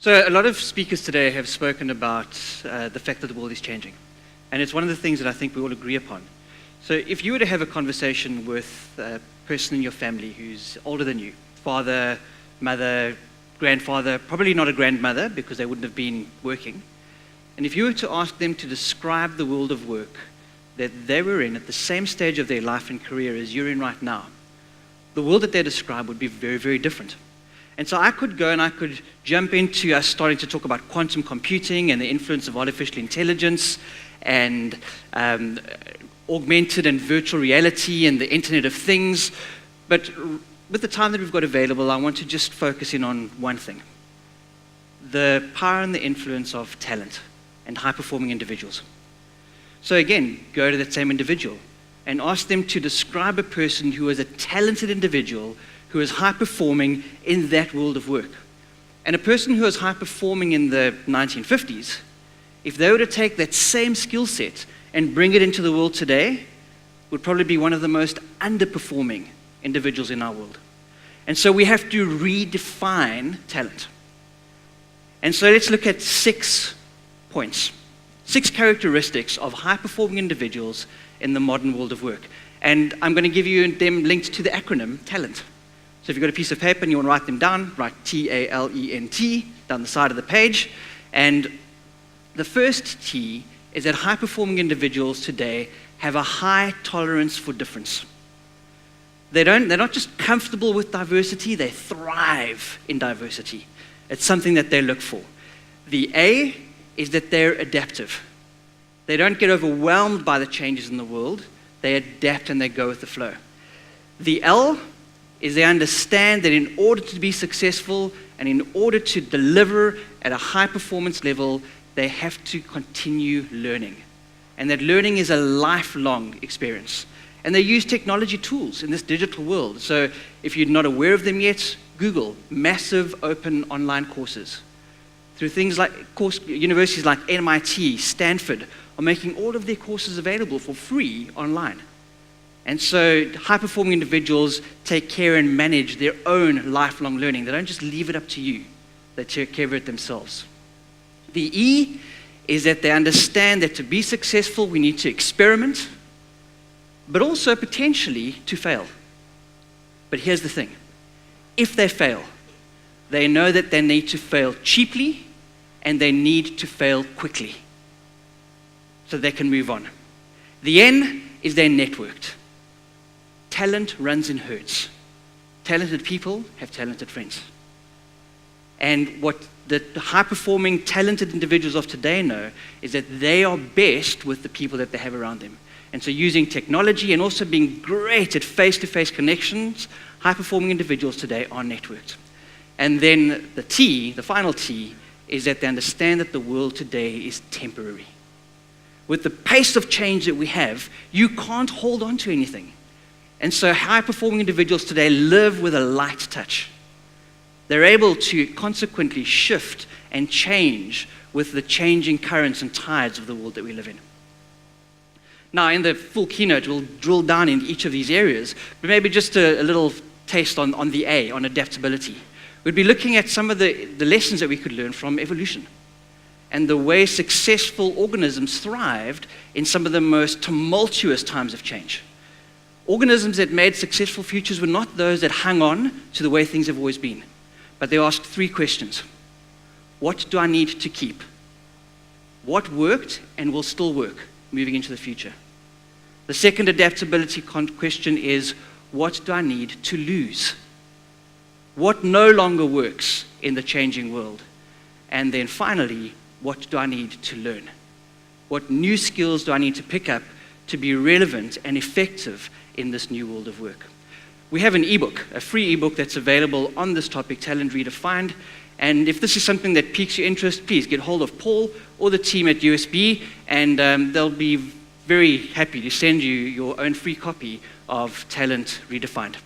So a lot of speakers today have spoken about the fact that the world is changing. And it's one of the things that I think we all agree upon. So if you were to have a conversation with a person in your family who's older than you, father, mother, grandfather, probably not a grandmother because they wouldn't have been working, and if you were to ask them to describe the world of work that they were in at the same stage of their life and career as you're in right now, the world that they describe would be very, very different. And so I could go and I could jump into us starting to talk about quantum computing and the influence of artificial intelligence and augmented and virtual reality and the Internet of Things. But with the time that we've got available, I want to just focus in on one thing: the power and the influence of talent and high-performing individuals. So again, go to that same individual and ask them to describe a person who is a talented individual who is high-performing in that world of work. And a person who is high-performing in the 1950s, if they were to take that same skill set and bring it into the world today, would probably be one of the most underperforming individuals in our world. And so we have to redefine talent. And so let's look at 6 points, 6 characteristics of high-performing individuals in the modern world of work. And I'm going to give you them linked to the acronym TALENT. So if you've got a piece of paper and you want to write them down, write T-A-L-E-N-T down the side of the page. And the first T is that high-performing individuals today have a high tolerance for difference. They're not just comfortable with diversity, they thrive in diversity. It's something that they look for. The A is that they're adaptive. They don't get overwhelmed by the changes in the world. They adapt and they go with the flow. The L is they understand that in order to be successful and in order to deliver at a high performance level, they have to continue learning. And that learning is a lifelong experience. And they use technology tools in this digital world. So if you're not aware of them yet, Google massive open online courses. Through things like universities like MIT, Stanford, are making all of their courses available for free online. And so high-performing individuals take care and manage their own lifelong learning. They don't just leave it up to you. They take care of it themselves. The E is that they understand that to be successful, we need to experiment, but also potentially to fail. But here's the thing. If they fail, they know that they need to fail cheaply and they need to fail quickly so they can move on. The N is they're networked. Talent runs in herds. Talented people have talented friends. And what the high-performing, talented individuals of today know is that they are best with the people that they have around them. And so using technology and also being great at face-to-face connections, high-performing individuals today are networked. And then the T, the final T, is that they understand that the world today is temporary. With the pace of change that we have, you can't hold on to anything. And so high-performing individuals today live with a light touch. They're able to consequently shift and change with the changing currents and tides of the world that we live in. Now, in the full keynote, we'll drill down in each of these areas, but maybe just a little taste on the A, on adaptability. We'd be looking at some of the lessons that we could learn from evolution and the way successful organisms thrived in some of the most tumultuous times of change. Organisms that made successful futures were not those that hung on to the way things have always been, but they asked 3 questions. What do I need to keep? What worked and will still work moving into the future? The second adaptability question is, what do I need to lose? What no longer works in the changing world? And then finally, what do I need to learn? What new skills do I need to pick up to be relevant and effective in this new world of work? We have an ebook, a free ebook that's available on this topic, Talent Redefined. And if this is something that piques your interest, please get hold of Paul or the team at USB, and they'll be very happy to send you your own free copy of Talent Redefined.